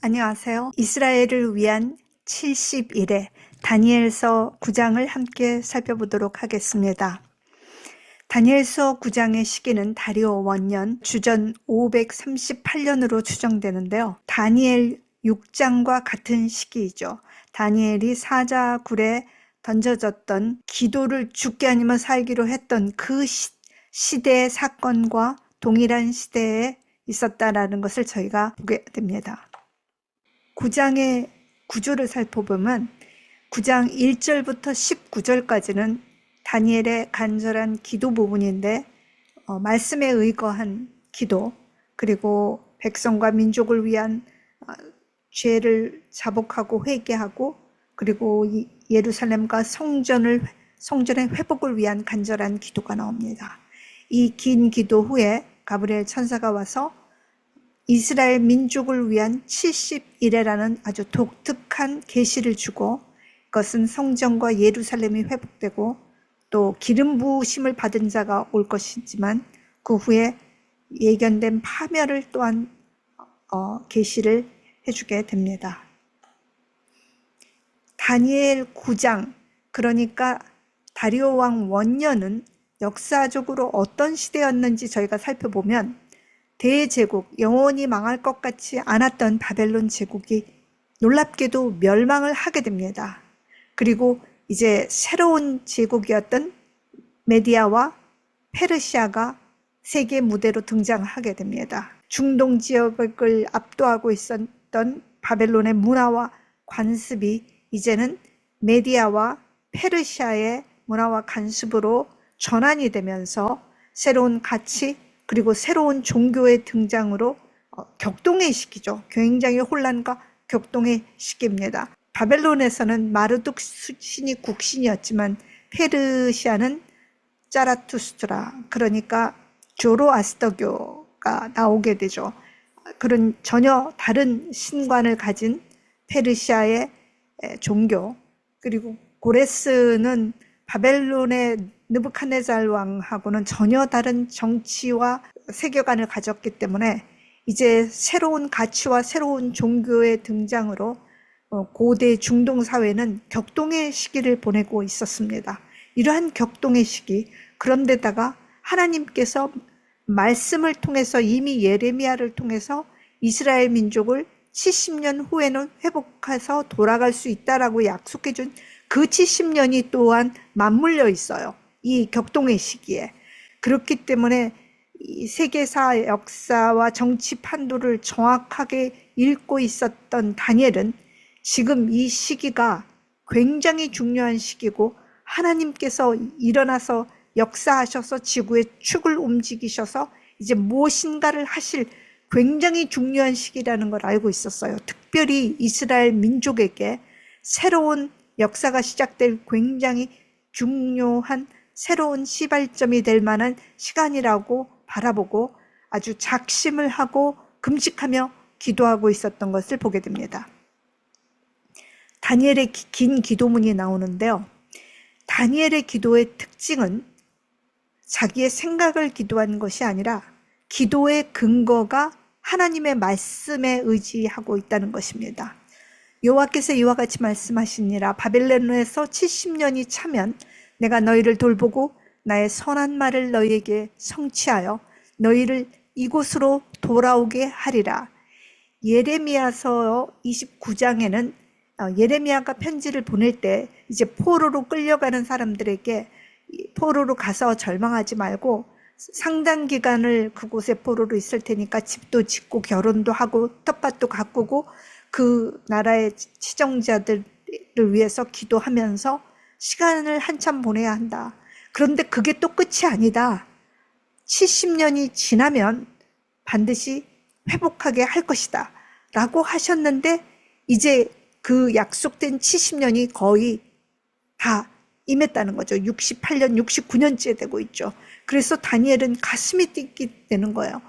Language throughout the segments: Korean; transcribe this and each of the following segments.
안녕하세요. 이스라엘을 위한 70일의 다니엘서 9장을 함께 살펴보도록 하겠습니다. 다니엘서 9장의 시기는 다리오 원년 주전 538년으로 추정되는데요. 다니엘 6장과 같은 시기이죠. 다니엘이 사자굴에 던져졌던 기도를 죽게 아니면 살기로 했던 그 시대의 사건과 동일한 시대에 있었다라는 것을 저희가 보게 됩니다. 9장의 구조를 살펴보면 9장 1절부터 19절까지는 다니엘의 간절한 기도 부분인데 말씀에 의거한 기도, 그리고 백성과 민족을 위한 죄를 자복하고 회개하고, 그리고 예루살렘과 성전의 회복을 위한 간절한 기도가 나옵니다. 이 긴 기도 후에 가브리엘 천사가 와서 이스라엘 민족을 위한 70일이라는 아주 독특한 계시를 주고, 그것은 성전과 예루살렘이 회복되고 또 기름 부으심을 받은 자가 올 것이지만 그 후에 예견된 파멸을 또한 계시를 해주게 됩니다. 다니엘 9장, 그러니까 다리오 왕 원년은 역사적으로 어떤 시대였는지 저희가 살펴보면 대제국, 영원히 망할 것 같지 않았던 바벨론 제국이 놀랍게도 멸망을 하게 됩니다. 그리고 이제 새로운 제국이었던 메디아와 페르시아가 세계 무대로 등장하게 됩니다. 중동 지역을 압도하고 있었던 바벨론의 문화와 관습이 이제는 메디아와 페르시아의 문화와 관습으로 전환이 되면서 새로운 가치, 그리고 새로운 종교의 등장으로 격동의 시기죠. 굉장히 혼란과 격동의 시기입니다. 바벨론에서는 마르둑 신이 국신이었지만 페르시아는 짜라투스트라, 그러니까 조로아스터교가 나오게 되죠. 그런 전혀 다른 신관을 가진 페르시아의 종교, 그리고 고레스는 바벨론의 느부갓네살 왕하고는 전혀 다른 정치와 세계관을 가졌기 때문에 이제 새로운 가치와 새로운 종교의 등장으로 고대 중동 사회는 격동의 시기를 보내고 있었습니다. 이러한 격동의 시기, 그런데다가 하나님께서 말씀을 통해서 이미 예레미야를 통해서 이스라엘 민족을 70년 후에는 회복해서 돌아갈 수 있다라고 약속해 준 그 70년이 또한 맞물려 있어요. 이 격동의 시기에. 그렇기 때문에 이 세계사 역사와 정치 판도를 정확하게 읽고 있었던 다니엘은 지금 이 시기가 굉장히 중요한 시기고, 하나님께서 일어나서 역사하셔서 지구의 축을 움직이셔서 이제 무엇인가를 하실 굉장히 중요한 시기라는 걸 알고 있었어요. 특별히 이스라엘 민족에게 새로운 역사가 시작될 굉장히 중요한 새로운 시발점이 될 만한 시간이라고 바라보고 아주 작심을 하고 금식하며 기도하고 있었던 것을 보게 됩니다. 다니엘의 긴 기도문이 나오는데요. 다니엘의 기도의 특징은 자기의 생각을 기도한 것이 아니라 기도의 근거가 하나님의 말씀에 의지하고 있다는 것입니다. 여호와께서 이와 같이 말씀하시니라. 바벨론에서 70년이 차면 내가 너희를 돌보고 나의 선한 말을 너희에게 성취하여 너희를 이곳으로 돌아오게 하리라. 예레미야서 29장에는 예레미야가 편지를 보낼 때 이제 포로로 끌려가는 사람들에게 포로로 가서 절망하지 말고 상당 기간을 그곳에 포로로 있을 테니까 집도 짓고 결혼도 하고 텃밭도 가꾸고 그 나라의 치정자들을 위해서 기도하면서 시간을 한참 보내야 한다. 그런데 그게 또 끝이 아니다. 70년이 지나면 반드시 회복하게 할 것이다 라고 하셨는데 이제 그 약속된 70년이 거의 다 임했다는 거죠. 68년, 69년째 되고 있죠. 그래서 다니엘은 가슴이 뛰게 되는 거예요.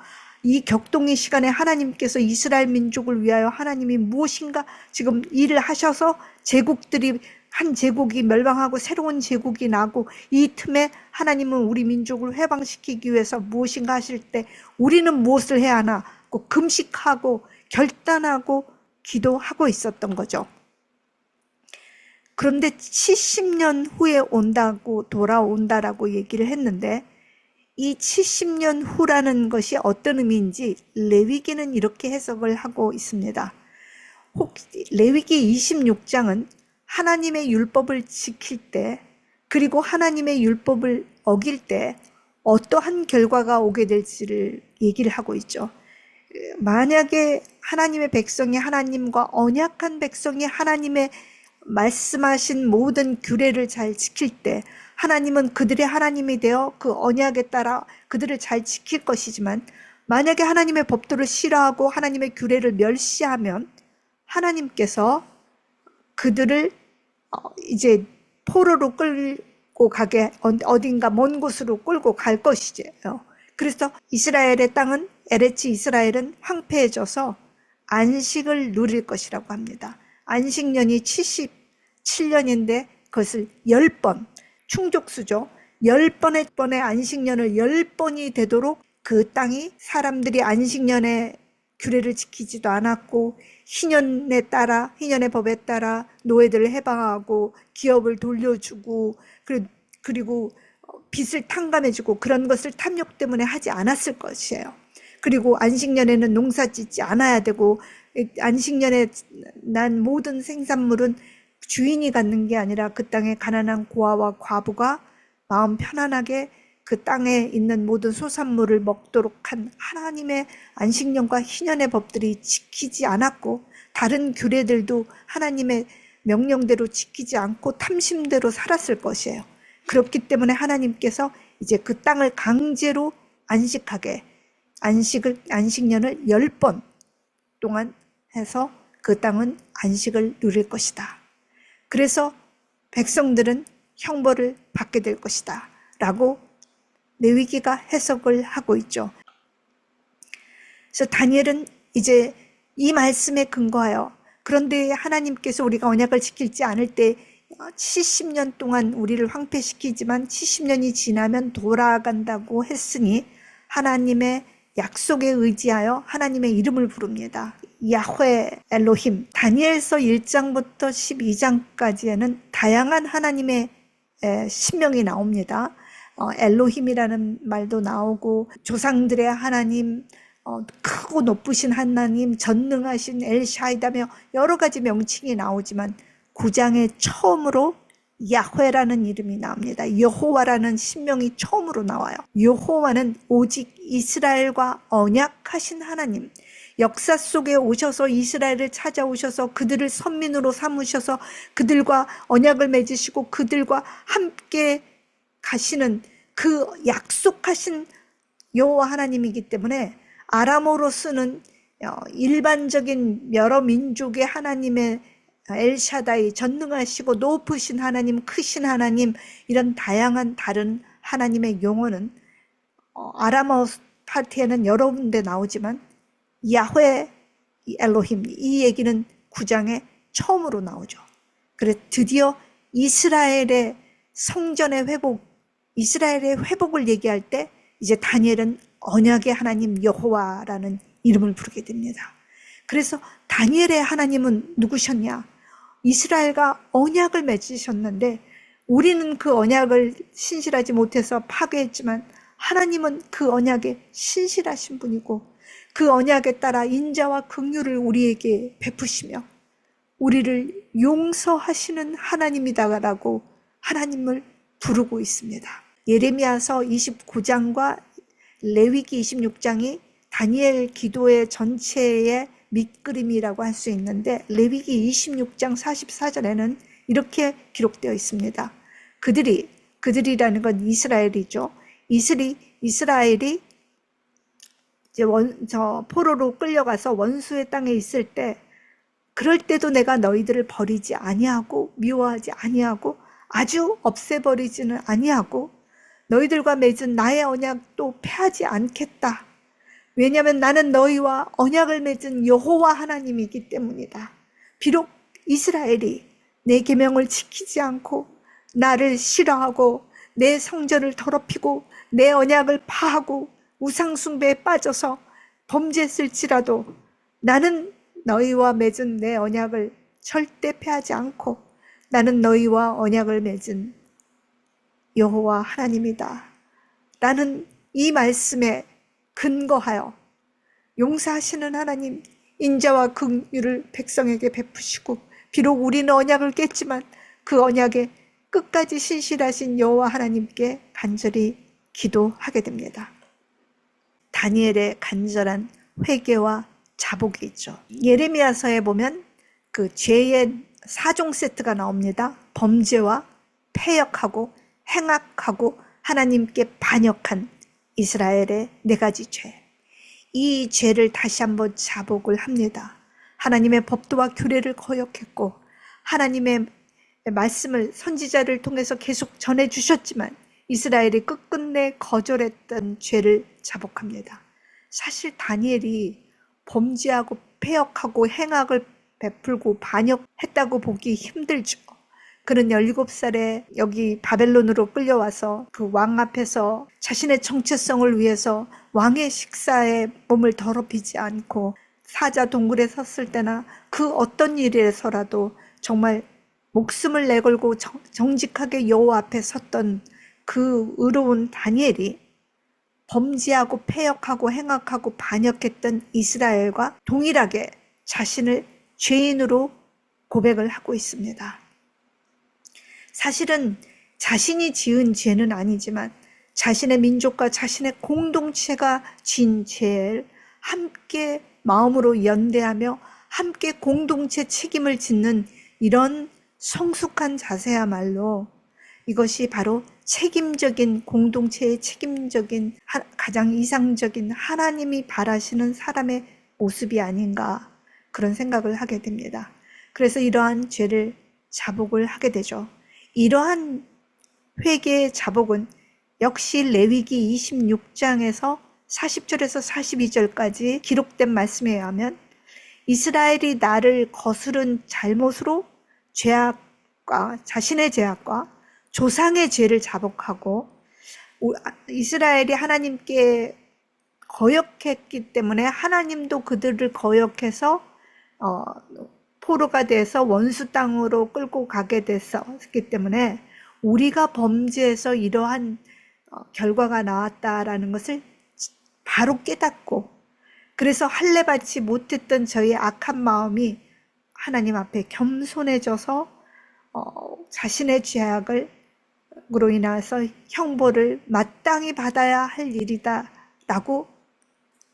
이 격동의 시간에 하나님께서 이스라엘 민족을 위하여 하나님이 무엇인가 지금 일을 하셔서 제국들이 한 제국이 멸망하고 새로운 제국이 나고 이 틈에 하나님은 우리 민족을 해방시키기 위해서 무엇인가 하실 때 우리는 무엇을 해야 하나 꼭 금식하고 결단하고 기도하고 있었던 거죠. 그런데 70년 후에 온다고 돌아온다라고 얘기를 했는데 이 70년 후라는 것이 어떤 의미인지 레위기는 이렇게 해석을 하고 있습니다. 레위기 26장은 하나님의 율법을 지킬 때 그리고 하나님의 율법을 어길 때 어떠한 결과가 오게 될지를 얘기를 하고 있죠. 만약에 하나님의 백성이 하나님과 언약한 백성이 하나님의 말씀하신 모든 규례를 잘 지킬 때 하나님은 그들의 하나님이 되어 그 언약에 따라 그들을 잘 지킬 것이지만 만약에 하나님의 법도를 싫어하고 하나님의 규례를 멸시하면 하나님께서 그들을 이제 포로로 끌고 가게 어딘가 먼 곳으로 끌고 갈 것이죠. 그래서 이스라엘의 땅은 에레츠 이스라엘은 황폐해져서 안식을 누릴 것이라고 합니다. 안식년이 77년인데 그것을 10번 충족수죠. 10번의 안식년을 10번이 되도록 그 땅이 사람들이 안식년의 규례를 지키지도 않았고 희년의 법에 따라 노예들을 해방하고 기업을 돌려주고 그리고 빚을 탕감해주고 그런 것을 탐욕 때문에 하지 않았을 것이에요. 그리고 안식년에는 농사 짓지 않아야 되고 안식년에 난 모든 생산물은 주인이 갖는 게 아니라 그 땅에 가난한 고아와 과부가 마음 편안하게 그 땅에 있는 모든 소산물을 먹도록 한 하나님의 안식년과 희년의 법들이 지키지 않았고 다른 규례들도 하나님의 명령대로 지키지 않고 탐심대로 살았을 것이에요. 그렇기 때문에 하나님께서 이제 그 땅을 강제로 안식년을 10번 동안 해서 그 땅은 안식을 누릴 것이다. 그래서 백성들은 형벌을 받게 될 것이다 라고 레위기가 해석을 하고 있죠. 그래서 다니엘은 이제 이 말씀에 근거하여 그런데 하나님께서 우리가 언약을 지킬지 않을 때 70년 동안 우리를 황폐시키지만 70년이 지나면 돌아간다고 했으니 하나님의 약속에 의지하여 하나님의 이름을 부릅니다. 야훼 엘로힘. 다니엘서 1장부터 12장까지에는 다양한 하나님의 신명이 나옵니다. 엘로힘이라는 말도 나오고 조상들의 하나님, 크고 높으신 하나님, 전능하신 엘샤이다며 여러 가지 명칭이 나오지만 9장에 처음으로 야훼라는 이름이 나옵니다. 여호와라는 신명이 처음으로 나와요. 여호와는 오직 이스라엘과 언약하신 하나님, 역사 속에 오셔서 이스라엘을 찾아오셔서 그들을 선민으로 삼으셔서 그들과 언약을 맺으시고 그들과 함께 가시는 그 약속하신 여호와 하나님이기 때문에 아람어로 쓰는 일반적인 여러 민족의 하나님의 엘샤다이, 전능하시고 높으신 하나님, 크신 하나님, 이런 다양한 다른 하나님의 용어는 아람어 파트에는 여러 군데 나오지만 야훼 엘로힘, 이 얘기는 9장에 처음으로 나오죠. 그래서 드디어 이스라엘의 성전의 회복, 이스라엘의 회복을 얘기할 때 이제 다니엘은 언약의 하나님 여호와라는 이름을 부르게 됩니다. 그래서 다니엘의 하나님은 누구셨냐? 이스라엘과 언약을 맺으셨는데 우리는 그 언약을 신실하지 못해서 파괴했지만 하나님은 그 언약에 신실하신 분이고 그 언약에 따라 인자와 긍휼을 우리에게 베푸시며 우리를 용서하시는 하나님이다라고 하나님을 부르고 있습니다. 예레미야서 29장과 레위기 26장이 다니엘 기도의 전체의 밑그림이라고 할 수 있는데 레위기 26장 44절에는 이렇게 기록되어 있습니다. 그들이라는 건 이스라엘이죠. 이스라엘이 이제 포로로 끌려가서 원수의 땅에 있을 때 그럴 때도 내가 너희들을 버리지 아니하고 미워하지 아니하고 아주 없애버리지는 아니하고 너희들과 맺은 나의 언약도 패하지 않겠다. 왜냐하면 나는 너희와 언약을 맺은 여호와 하나님이기 때문이다. 비록 이스라엘이 내 계명을 지키지 않고 나를 싫어하고 내 성전을 더럽히고 내 언약을 파하고 우상 숭배에 빠져서 범죄했을지라도 나는 너희와 맺은 내 언약을 절대 패하지 않고 나는 너희와 언약을 맺은 여호와 하나님이다. 나는 이 말씀에 근거하여 용서하시는 하나님, 인자와 긍휼을 백성에게 베푸시고 비록 우리는 언약을 깼지만 그 언약에 끝까지 신실하신 여호와 하나님께 간절히 기도하게 됩니다. 다니엘의 간절한 회개와 자복이 있죠. 예레미야서에 보면 그 죄의 4종 세트가 나옵니다. 범죄와 패역하고 행악하고 하나님께 반역한 이스라엘의 4가지 죄. 이 죄를 다시 한번 자복을 합니다. 하나님의 법도와 규례를 거역했고 하나님의 말씀을 선지자를 통해서 계속 전해주셨지만 이스라엘이 끝끝내 거절했던 죄를 자복합니다. 사실 다니엘이 범죄하고 패역하고 행악을 베풀고 반역했다고 보기 힘들죠. 그는 17살에 여기 바벨론으로 끌려와서 그 왕 앞에서 자신의 정체성을 위해서 왕의 식사에 몸을 더럽히지 않고 사자 동굴에 섰을 때나 그 어떤 일에서라도 정말 목숨을 내걸고 정직하게 여호와 앞에 섰던 그 의로운 다니엘이 범죄하고 패역하고 행악하고 반역했던 이스라엘과 동일하게 자신을 죄인으로 고백을 하고 있습니다. 사실은 자신이 지은 죄는 아니지만 자신의 민족과 자신의 공동체가 지은 죄를 함께 마음으로 연대하며 함께 공동체 책임을 짓는 이런 성숙한 자세야말로 이것이 바로 책임적인 공동체의 책임적인 가장 이상적인 하나님이 바라시는 사람의 모습이 아닌가 그런 생각을 하게 됩니다. 그래서 이러한 죄를 자복을 하게 되죠. 이러한 회개의 자복은 역시 레위기 26장에서 40절에서 42절까지 기록된 말씀에 의하면 이스라엘이 나를 거스른 잘못으로 죄악과 자신의 죄악과 조상의 죄를 자복하고 이스라엘이 하나님께 거역했기 때문에 하나님도 그들을 거역해서 포로가 돼서 원수 땅으로 끌고 가게 됐었기 때문에 우리가 범죄해서 이러한 결과가 나왔다라는 것을 바로 깨닫고 그래서 할례 받지 못했던 저희의 악한 마음이 하나님 앞에 겸손해져서 자신의 죄악으로 인해서 형벌을 마땅히 받아야 할 일이다 라고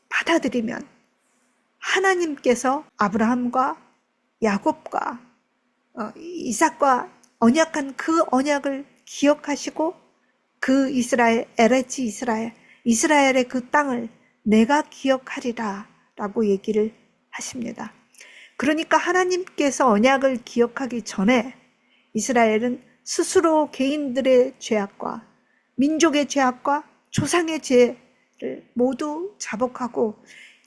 받아들이면 하나님께서 아브라함과 야곱과 이삭과 언약한 그 언약을 기억하시고 그 이스라엘, 에레치 이스라엘의 그 땅을 내가 기억하리라 라고 얘기를 하십니다. 그러니까 하나님께서 언약을 기억하기 전에 이스라엘은 스스로 개인들의 죄악과 민족의 죄악과 조상의 죄를 모두 자복하고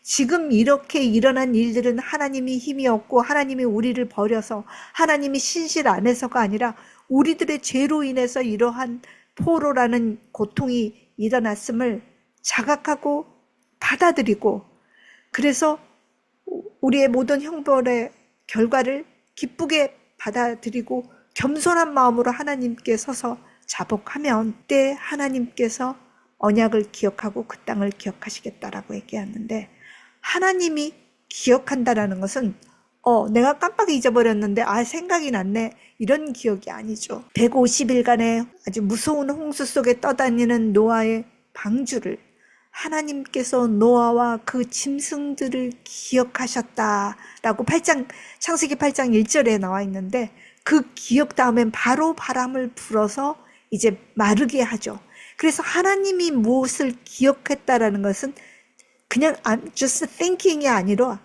지금 이렇게 일어난 일들은 하나님이 힘이 없고 하나님이 우리를 버려서 하나님이 신실 안 해서가 아니라 우리들의 죄로 인해서 이러한 포로라는 고통이 일어났음을 자각하고 받아들이고 그래서 우리의 모든 형벌의 결과를 기쁘게 받아들이고 겸손한 마음으로 하나님께 서서 자복하면 그때 하나님께서 언약을 기억하고 그 땅을 기억하시겠다라고 얘기하는데 하나님이 기억한다라는 것은 내가 깜빡 잊어버렸는데 생각이 났네 이런 기억이 아니죠. 150일간의 아주 무서운 홍수 속에 떠다니는 노아의 방주를 하나님께서 노아와 그 짐승들을 기억하셨다라고 창세기 8장 1절에 나와 있는데 그 기억 다음엔 바로 바람을 불어서 이제 마르게 하죠. 그래서 하나님이 무엇을 기억했다라는 것은 그냥 I'm just thinking이 아니라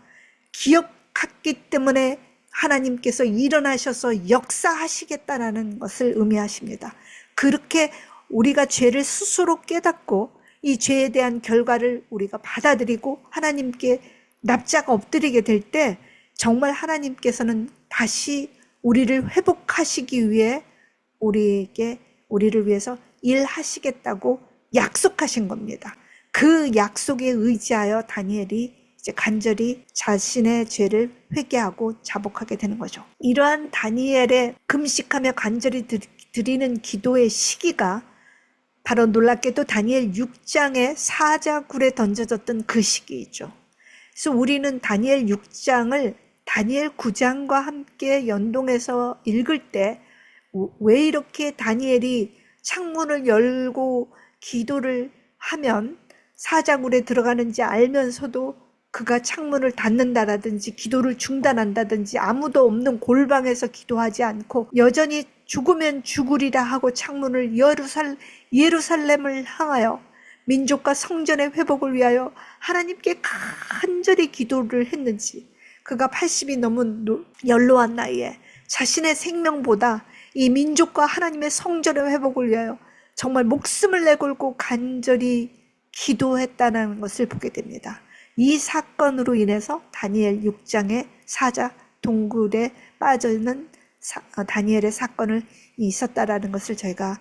기억했기 때문에 하나님께서 일어나셔서 역사하시겠다라는 것을 의미하십니다. 그렇게 우리가 죄를 스스로 깨닫고 이 죄에 대한 결과를 우리가 받아들이고 하나님께 납작 엎드리게 될 때 정말 하나님께서는 다시 우리를 회복하시기 위해 우리를 위해서 일하시겠다고 약속하신 겁니다. 그 약속에 의지하여 다니엘이 이제 간절히 자신의 죄를 회개하고 자복하게 되는 거죠. 이러한 다니엘의 금식하며 간절히 드리는 기도의 시기가 바로 놀랍게도 다니엘 6장의 사자굴에 던져졌던 그 시기이죠. 그래서 우리는 다니엘 6장을 다니엘 9장과 함께 연동해서 읽을 때 왜 이렇게 다니엘이 창문을 열고 기도를 하면 사자굴에 들어가는지 알면서도 그가 창문을 닫는다라든지 기도를 중단한다든지 아무도 없는 골방에서 기도하지 않고 여전히 죽으면 죽으리라 하고 창문을 예루살렘을 향하여 민족과 성전의 회복을 위하여 하나님께 간절히 기도를 했는지, 그가 80이 넘은 연로한 나이에 자신의 생명보다 이 민족과 하나님의 성전의 회복을 위하여 정말 목숨을 내걸고 간절히 기도했다는 것을 보게 됩니다. 이 사건으로 인해서 다니엘 6장의 사자 동굴에 빠져있는 다니엘의 사건을 있었다라는 것을 저희가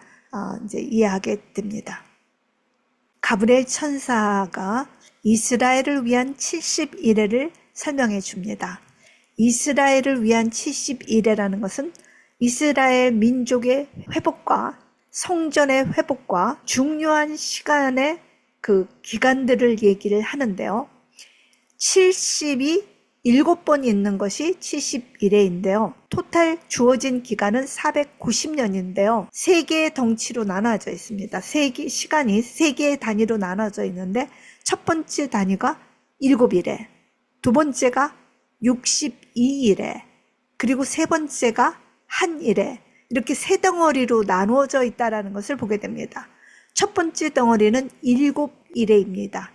이제 이해하게 됩니다. 가브리엘 천사가 이스라엘을 위한 70일회를 설명해 줍니다. 이스라엘을 위한 70일회라는 것은 이스라엘 민족의 회복과 성전의 회복과 중요한 시간의 그 기간들을 얘기를 하는데요. 70이 7번 있는 것이 70일회인데요. 토탈 주어진 기간은 490년인데요. 3개의 덩치로 나눠져 있습니다. 시간이 3개의 단위로 나눠져 있는데 첫 번째 단위가 7일회, 두 번째가 62일회, 그리고 세 번째가 한일회, 이렇게 세 덩어리로 나누어져 있다는 것을 보게 됩니다. 첫 번째 덩어리는 7일회입니다.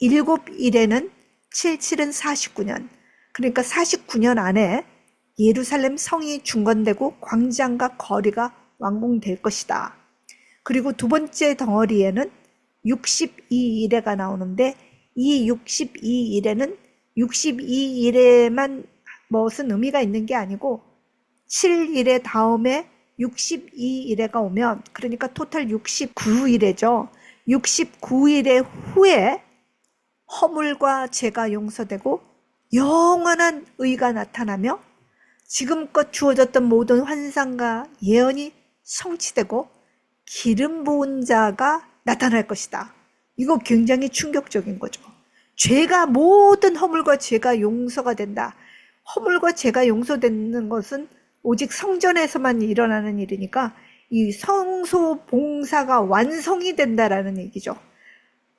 7일회는 77은 49년, 그러니까 49년 안에 예루살렘 성이 중건되고 광장과 거리가 완공될 것이다. 그리고 두 번째 덩어리에는 62일회가 나오는데 이 62일회는 62일에만 무슨 의미가 있는 게 아니고 7일의 다음에 62일회가 오면, 그러니까 토탈 69일회죠. 69일회 후에 허물과 죄가 용서되고 영원한 의가 나타나며 지금껏 주어졌던 모든 환상과 예언이 성취되고 기름 부은 자가 나타날 것이다. 이거 굉장히 충격적인 거죠. 모든 허물과 죄가 용서가 된다. 허물과 죄가 용서되는 것은 오직 성전에서만 일어나는 일이니까 이 성소 봉사가 완성이 된다라는 얘기죠.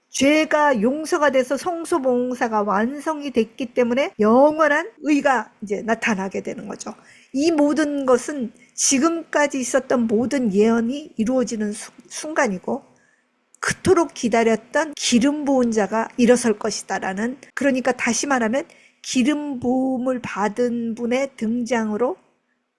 죄가 용서가 돼서 성소 봉사가 완성이 됐기 때문에 영원한 의가 이제 나타나게 되는 거죠. 이 모든 것은 지금까지 있었던 모든 예언이 이루어지는 순간이고 그토록 기다렸던 기름 부은 자가 일어설 것이다라는, 그러니까 다시 말하면 기름 부음을 받은 분의 등장으로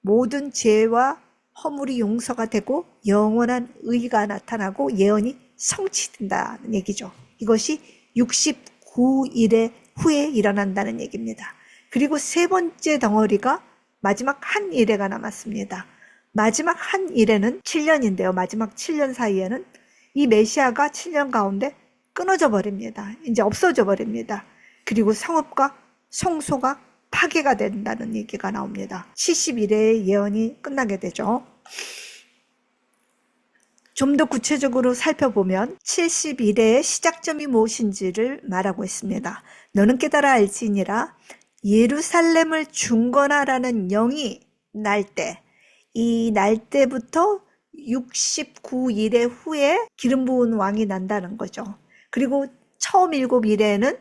모든 죄와 허물이 용서가 되고 영원한 의가 나타나고 예언이 성취된다는 얘기죠. 이것이 69일의 후에 일어난다는 얘기입니다. 그리고 세 번째 덩어리가 마지막 한 일회가 남았습니다. 마지막 한 일회는 7년인데요. 마지막 7년 사이에는 이 메시아가 7년 가운데 끊어져 버립니다. 이제 없어져 버립니다. 그리고 성읍과 성소가 파괴가 된다는 얘기가 나옵니다. 70일의 예언이 끝나게 되죠. 좀 더 구체적으로 살펴보면 70일의 시작점이 무엇인지를 말하고 있습니다. 너는 깨달아 알지니라 예루살렘을 중건하라는 영이 날 때, 이 날 때부터 69일의 후에 기름 부은 왕이 난다는 거죠. 그리고 처음 7일에는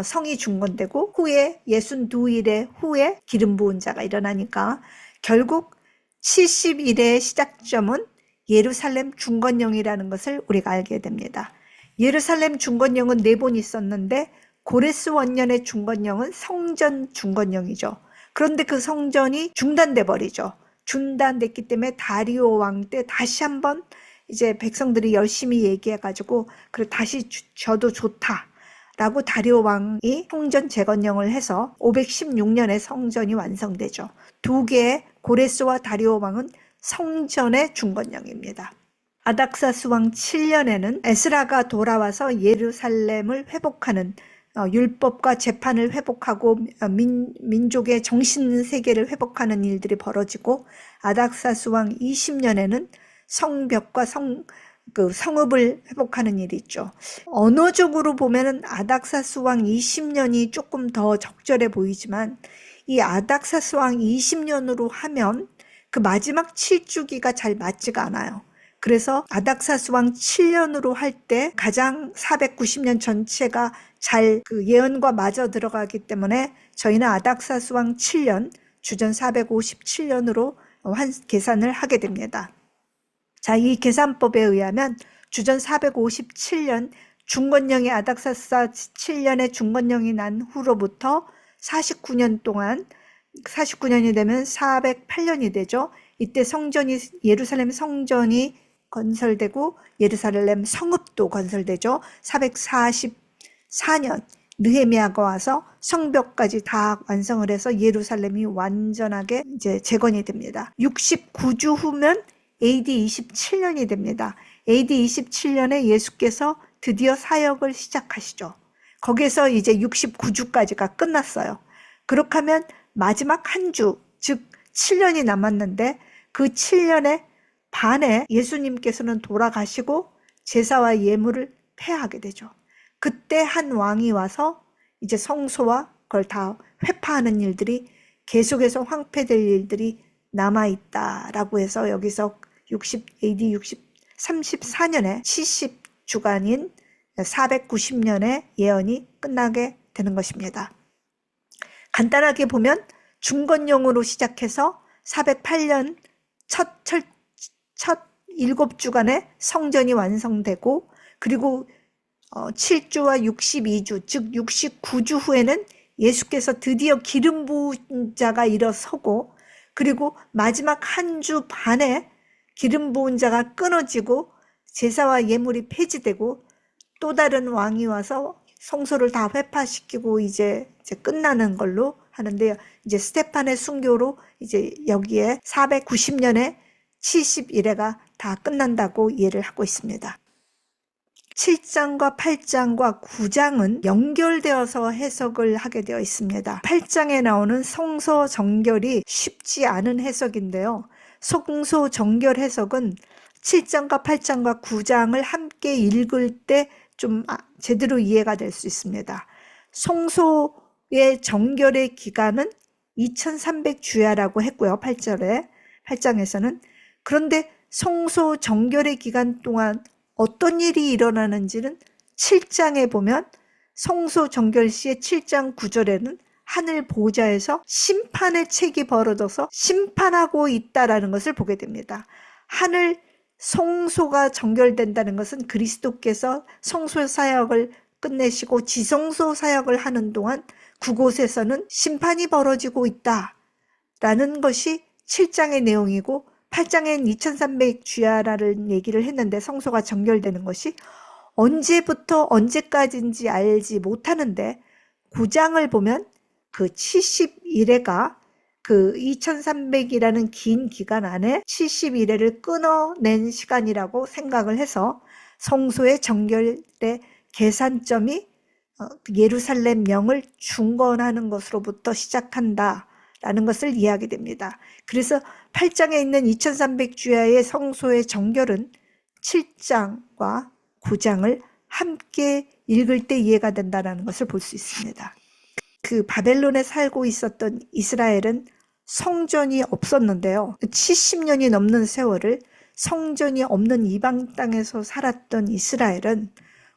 성이 중건되고 후에 62일의 후에 기름 부은 자가 일어나니까 결국 70일의 시작점은 예루살렘 중건령이라는 것을 우리가 알게 됩니다. 예루살렘 중건령은 4번 있었는데 고레스 원년의 중건령은 성전 중건령이죠. 그런데 그 성전이 중단돼 버리죠. 중단됐기 때문에 다리오 왕 때 다시 한번 이제 백성들이 열심히 얘기해가지고 그래 다시 줘도 좋다. 라고 다리오 왕이 성전 재건령을 해서 516년에 성전이 완성되죠. 두 개의 고레스와 다리오 왕은 성전의 중건령입니다. 아닥사스 왕 7년에는 에스라가 돌아와서 예루살렘을 회복하는 율법과 재판을 회복하고 민족의 정신세계를 회복하는 일들이 벌어지고, 아닥사스 왕 20년에는 성벽과 성읍을 회복하는 일이 있죠. 언어적으로 보면은 아닥사스 왕 20년이 조금 더 적절해 보이지만, 이 아닥사스 왕 20년으로 하면 그 마지막 7주기가 잘 맞지가 않아요. 그래서 아닥사스 왕 7년으로 할 때 가장 490년 전체가 잘 그 예언과 맞아 들어가기 때문에 저희는 아닥사스 왕 7년, 주전 457년으로 계산을 하게 됩니다. 자, 이 계산법에 의하면 주전 457년 중건령의 아닥사스 7년의 중건령이 난 후로부터 49년 동안, 49년이 되면 408년이 되죠. 이때 예루살렘 성전이 건설되고 예루살렘 성읍도 건설되죠. 444년 느헤미야가 와서 성벽까지 다 완성을 해서 예루살렘이 완전하게 이제 재건이 됩니다. 69주 후면 AD 27년이 됩니다. AD 27년에 예수께서 드디어 사역을 시작하시죠. 거기에서 이제 69주까지가 끝났어요. 그렇게 하면 마지막 한 주, 즉 7년이 남았는데 그 7년의 반에 예수님께서는 돌아가시고 제사와 예물을 폐하게 되죠. 그때 한 왕이 와서 이제 성소와 그걸 다 회파하는 일들이 계속해서 황폐될 일들이 남아있다라고 해서 여기서 AD 34년에 70주간인 490년의 예언이 끝나게 되는 것입니다. 간단하게 보면 중건령으로 시작해서 408년 첫 7주간에 성전이 완성되고, 그리고 7주와 62주, 즉 69주 후에는 예수께서 드디어 기름 부은 자가 일어서고, 그리고 마지막 한 주 반에 기름 부은 자가 끊어지고 제사와 예물이 폐지되고 또 다른 왕이 와서 성소를 다 회파시키고 이제 끝나는 걸로 하는데요. 이제 스테판의 순교로 이제 여기에 490년에 70일회가 다 끝난다고 이해를 하고 있습니다. 7장과 8장과 9장은 연결되어서 해석을 하게 되어 있습니다. 8장에 나오는 성소 정결이 쉽지 않은 해석인데요. 성소 정결 해석은 7장과 8장과 9장을 함께 읽을 때 좀 제대로 이해가 될 수 있습니다. 성소의 정결의 기간은 2300주야라고 했고요. 8장에서는. 그런데 성소 정결의 기간 동안 어떤 일이 일어나는지는 7장에 보면 성소 정결 시의 7장 9절에는 하늘 보좌에서 심판의 책이 벌어져서 심판하고 있다라는 것을 보게 됩니다. 하늘 성소가 정결된다는 것은 그리스도께서 성소 사역을 끝내시고 지성소 사역을 하는 동안 그곳에서는 심판이 벌어지고 있다라는 것이 7장의 내용이고, 8장엔 2300주야라는 얘기를 했는데 성소가 정결되는 것이 언제부터 언제까지인지 알지 못하는데, 9장을 보면 그 70일회가 그 2300이라는 긴 기간 안에 71회를 끊어낸 시간이라고 생각을 해서 성소의 정결의 계산점이 예루살렘 명을 중건하는 것으로부터 시작한다라는 것을 이해하게 됩니다. 그래서 8장에 있는 2300주야의 성소의 정결은 7장과 9장을 함께 읽을 때 이해가 된다는 것을 볼 수 있습니다. 그 바벨론에 살고 있었던 이스라엘은 성전이 없었는데요. 70년이 넘는 세월을 성전이 없는 이방 땅에서 살았던 이스라엘은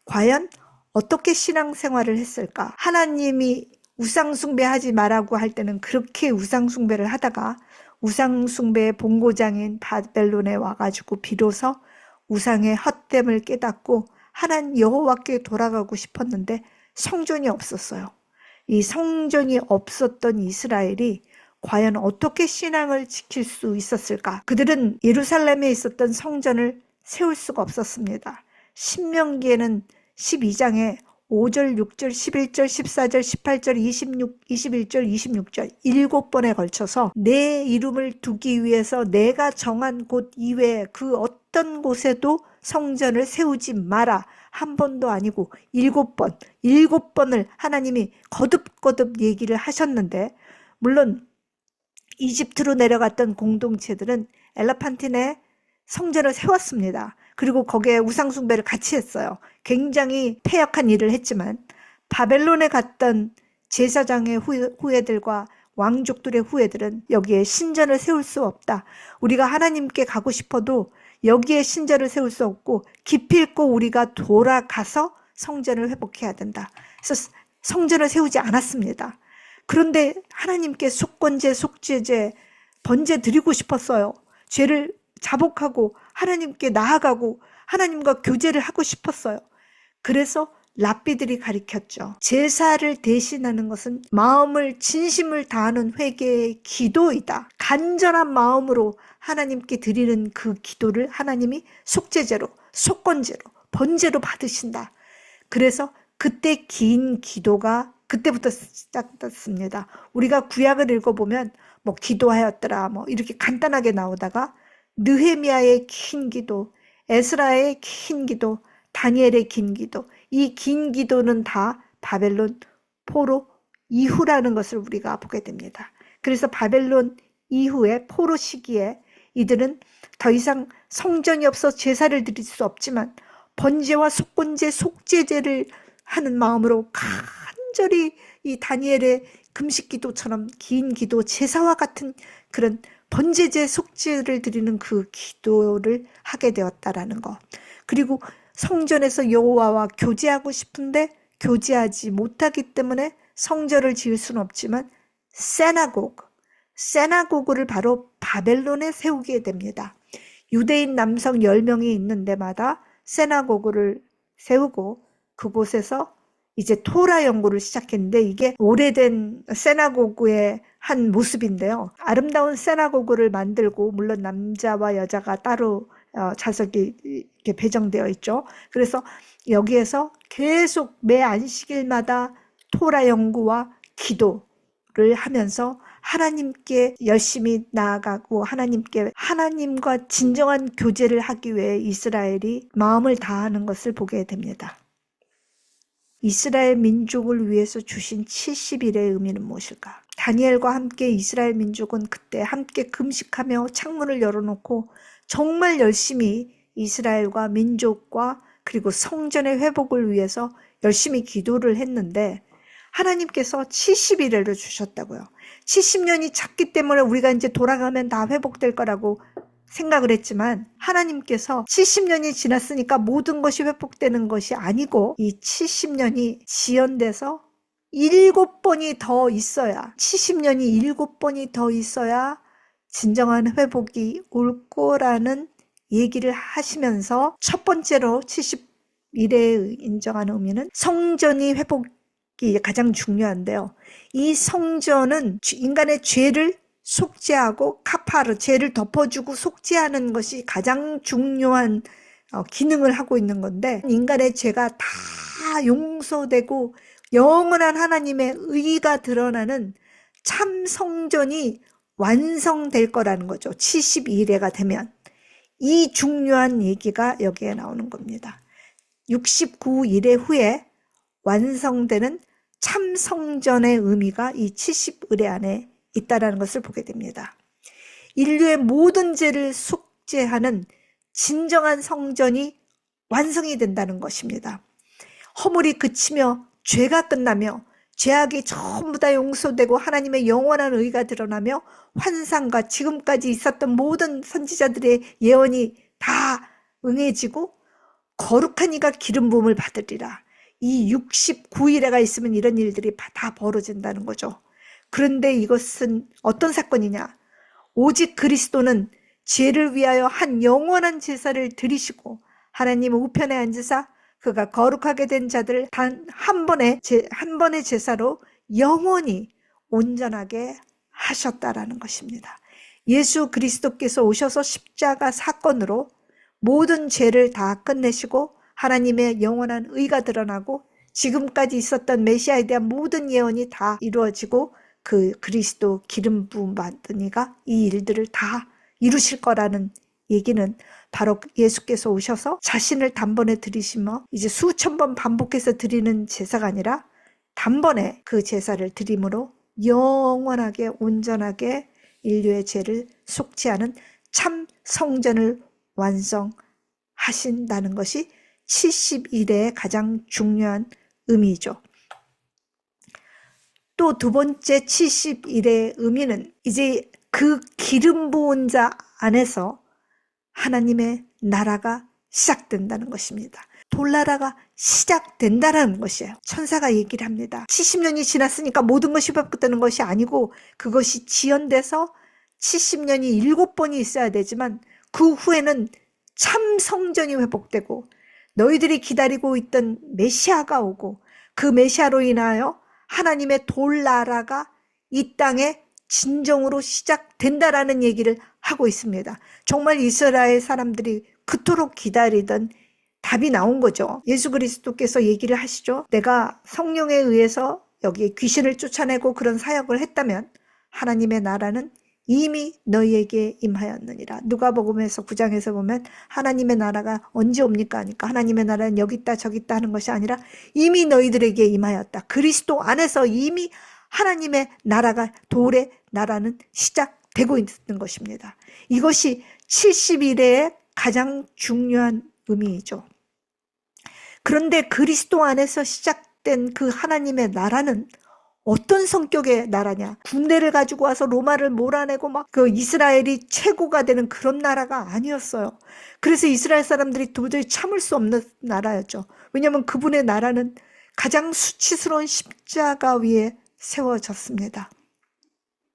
과연 어떻게 신앙생활을 했을까? 하나님이 우상숭배하지 말라고 할 때는 그렇게 우상숭배를 하다가 우상숭배의 본고장인 바벨론에 와가지고 비로소 우상의 헛됨을 깨닫고 하나님 여호와께 돌아가고 싶었는데 성전이 없었어요. 이 성전이 없었던 이스라엘이 과연 어떻게 신앙을 지킬 수 있었을까? 그들은 예루살렘에 있었던 성전을 세울 수가 없었습니다. 신명기에는 12장에 5절, 6절, 11절, 14절, 18절, 26, 21절, 26절 7번에 걸쳐서 내 이름을 두기 위해서 내가 정한 곳 이외에 그 어떤 곳에도 성전을 세우지 마라. 한 번도 아니고 7번, 7번을 하나님이 거듭거듭 얘기를 하셨는데, 물론 이집트로 내려갔던 공동체들은 엘라판틴에 성전을 세웠습니다. 그리고 거기에 우상숭배를 같이 했어요. 굉장히 패역한 일을 했지만 바벨론에 갔던 제사장의 후예들과 왕족들의 후예들은 여기에 신전을 세울 수 없다. 우리가 하나님께 가고 싶어도 여기에 신전을 세울 수 없고 기필코 우리가 돌아가서 성전을 회복해야 된다. 그래서 성전을 세우지 않았습니다. 그런데 하나님께 속건제, 속죄제, 번제 드리고 싶었어요. 죄를 자복하고 하나님께 나아가고 하나님과 교제를 하고 싶었어요. 그래서 랍비들이 가르쳤죠. 제사를 대신하는 것은 마음을 진심을 다하는 회개의 기도이다. 간절한 마음으로 하나님께 드리는 그 기도를 하나님이 속죄제로, 속건제로, 번제로 받으신다. 그래서 그때 긴 기도가 그때부터 시작됐습니다. 우리가 구약을 읽어보면 뭐 기도하였더라 뭐 이렇게 간단하게 나오다가 느헤미야의 긴 기도, 에스라의 긴 기도, 다니엘의 긴 기도, 이 긴 기도는 다 바벨론 포로 이후라는 것을 우리가 보게 됩니다. 그래서 바벨론 이후에 포로 시기에 이들은 더 이상 성전이 없어 제사를 드릴 수 없지만 번제와 속건제, 속죄제를 하는 마음으로 간절히 이 다니엘의 금식 기도처럼 긴 기도, 제사와 같은 그런 번제제, 속죄를 드리는 그 기도를 하게 되었다라는 것. 그리고 성전에서 여호와와 교제하고 싶은데 교제하지 못하기 때문에 성전을 지을 수는 없지만 세나고그를 바로 바벨론에 세우게 됩니다. 유대인 남성 10명이 있는 데마다 세나고그를 세우고 그곳에서 이제 토라 연구를 시작했는데 이게 오래된 세나고그의 한 모습인데요. 아름다운 세나고그를 만들고 물론 남자와 여자가 따로 좌석이 이렇게 배정되어 있죠. 그래서 여기에서 계속 매 안식일마다 토라 연구와 기도를 하면서 하나님께 열심히 나아가고 하나님과 진정한 교제를 하기 위해 이스라엘이 마음을 다하는 것을 보게 됩니다. 이스라엘 민족을 위해서 주신 70일의 의미는 무엇일까? 다니엘과 함께 이스라엘 민족은 그때 함께 금식하며 창문을 열어놓고 정말 열심히 이스라엘과 민족과 그리고 성전의 회복을 위해서 열심히 기도를 했는데 하나님께서 70일을 주셨다고요. 70년이 찼기 때문에 우리가 이제 돌아가면 다 회복될 거라고 생각을 했지만 하나님께서 70년이 지났으니까 모든 것이 회복되는 것이 아니고 이 70년이 지연돼서 7번이 더 있어야 70년이 7번이 더 있어야 진정한 회복이 올 거라는 얘기를 하시면서 첫 번째로 70일에 인정하는 의미는 성전이 회복이 가장 중요한데요. 이 성전은 인간의 죄를 속죄하고 카파르, 죄를 덮어주고 속죄하는 것이 가장 중요한 기능을 하고 있는 건데 인간의 죄가 다 용서되고 영원한 하나님의 의가 드러나는 참 성전이 완성될 거라는 거죠. 72일에가 되면. 이 중요한 얘기가 여기에 나오는 겁니다. 69일의 후에 완성되는 참 성전의 의미가 이 70일 안에 있다라는 것을 보게 됩니다. 인류의 모든 죄를 속죄하는 진정한 성전이 완성이 된다는 것입니다. 허물이 그치며 죄가 끝나며 죄악이 전부 다 용서되고 하나님의 영원한 의가 드러나며 환상과 지금까지 있었던 모든 선지자들의 예언이 다 응해지고 거룩한 이가 기름 부음을 받으리라. 이 69일에가 있으면 이런 일들이 다 벌어진다는 거죠. 그런데 이것은 어떤 사건이냐? 오직 그리스도는 죄를 위하여 한 영원한 제사를 드리시고 하나님 우편에 앉으사 그가 거룩하게 된 자들을 단 한 번의 제사로 영원히 온전하게 하셨다라는 것입니다. 예수 그리스도께서 오셔서 십자가 사건으로 모든 죄를 다 끝내시고 하나님의 영원한 의가 드러나고 지금까지 있었던 메시아에 대한 모든 예언이 다 이루어지고 그 그리스도 기름 부음 받은 이가 이 일들을 다 이루실 거라는 얘기는 바로 예수께서 오셔서 자신을 단번에 드리시며 이제 수천 번 반복해서 드리는 제사가 아니라 단번에 그 제사를 드림으로 영원하게 온전하게 인류의 죄를 속죄하는 참 성전을 완성하신다는 것이 70일의 가장 중요한 의미죠. 또 두 번째 70일의 의미는 이제 그 기름 부은 자 안에서 하나님의 나라가 시작된다는 것입니다. 돌나라가 시작된다는 것이에요. 천사가 얘기를 합니다. 70년이 지났으니까 모든 것이 회복되는 것이 아니고 그것이 지연돼서 70년이 7번이 있어야 되지만 그 후에는 참 성전이 회복되고 너희들이 기다리고 있던 메시아가 오고 그 메시아로 인하여 하나님의 돌나라가 이 땅에 진정으로 시작된다라는 얘기를 하고 있습니다. 정말 이스라엘 사람들이 그토록 기다리던 답이 나온 거죠. 예수 그리스도께서 얘기를 하시죠. 내가 성령에 의해서 여기에 귀신을 쫓아내고 그런 사역을 했다면 하나님의 나라는 이미 너희에게 임하였느니라. 누가복음에서 9장에서 보면 하나님의 나라가 언제 옵니까 하니까 하나님의 나라는 여기 있다 저기 있다 하는 것이 아니라 이미 너희들에게 임하였다. 그리스도 안에서 이미 하나님의 나라가 돌의 나라는 시작되고 있는 것입니다. 이것이 70일의 가장 중요한 의미이죠. 그런데 그리스도 안에서 시작된 그 하나님의 나라는 어떤 성격의 나라냐? 군대를 가지고 와서 로마를 몰아내고 막 그 이스라엘이 최고가 되는 그런 나라가 아니었어요. 그래서 이스라엘 사람들이 도저히 참을 수 없는 나라였죠. 왜냐하면 그분의 나라는 가장 수치스러운 십자가 위에 세워졌습니다.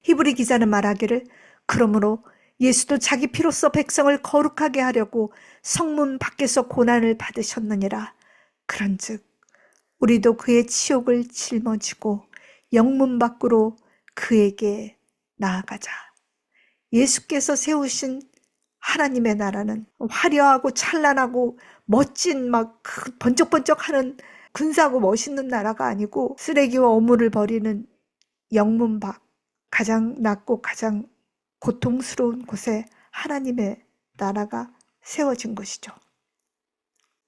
히브리 기자는 말하기를 그러므로 예수도 자기 피로써 백성을 거룩하게 하려고 성문 밖에서 고난을 받으셨느니라. 그런즉 우리도 그의 치욕을 짊어지고 영문 밖으로 그에게 나아가자. 예수께서 세우신 하나님의 나라는 화려하고 찬란하고 멋진 막 번쩍번쩍하는 근사하고 멋있는 나라가 아니고 쓰레기와 오물을 버리는 영문 밖, 가장 낮고 가장 고통스러운 곳에 하나님의 나라가 세워진 것이죠.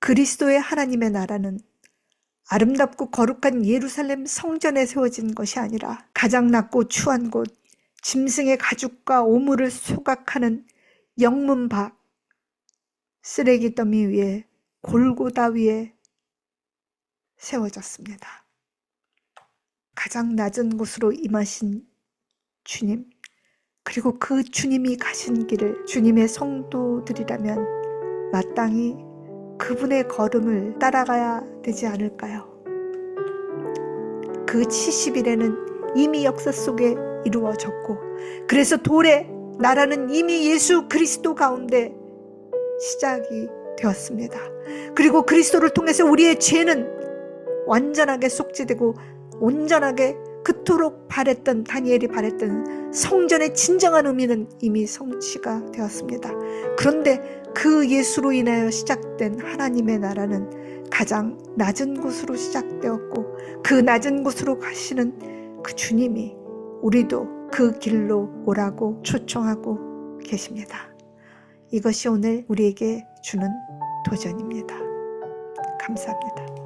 그리스도의 하나님의 나라는 아름답고 거룩한 예루살렘 성전에 세워진 것이 아니라 가장 낮고 추한 곳, 짐승의 가죽과 오물을 소각하는 영문 밖, 쓰레기 더미 위에 골고다 위에 세워졌습니다. 가장 낮은 곳으로 임하신 주님, 그리고 그 주님이 가신 길을 주님의 성도들이라면 마땅히 그분의 걸음을 따라가야 되지 않을까요? 그 70일에는 이미 역사 속에 이루어졌고 그래서 돌의 나라는 이미 예수 그리스도 가운데 시작이 되었습니다. 그리고 그리스도를 통해서 우리의 죄는 완전하게 속죄되고 온전하게 그토록 바랬던 다니엘이 바랬던 성전의 진정한 의미는 이미 성취가 되었습니다. 그런데 그 예수로 인하여 시작된 하나님의 나라는 가장 낮은 곳으로 시작되었고 그 낮은 곳으로 가시는 그 주님이 우리도 그 길로 오라고 초청하고 계십니다. 이것이 오늘 우리에게 주는 도전입니다. 감사합니다.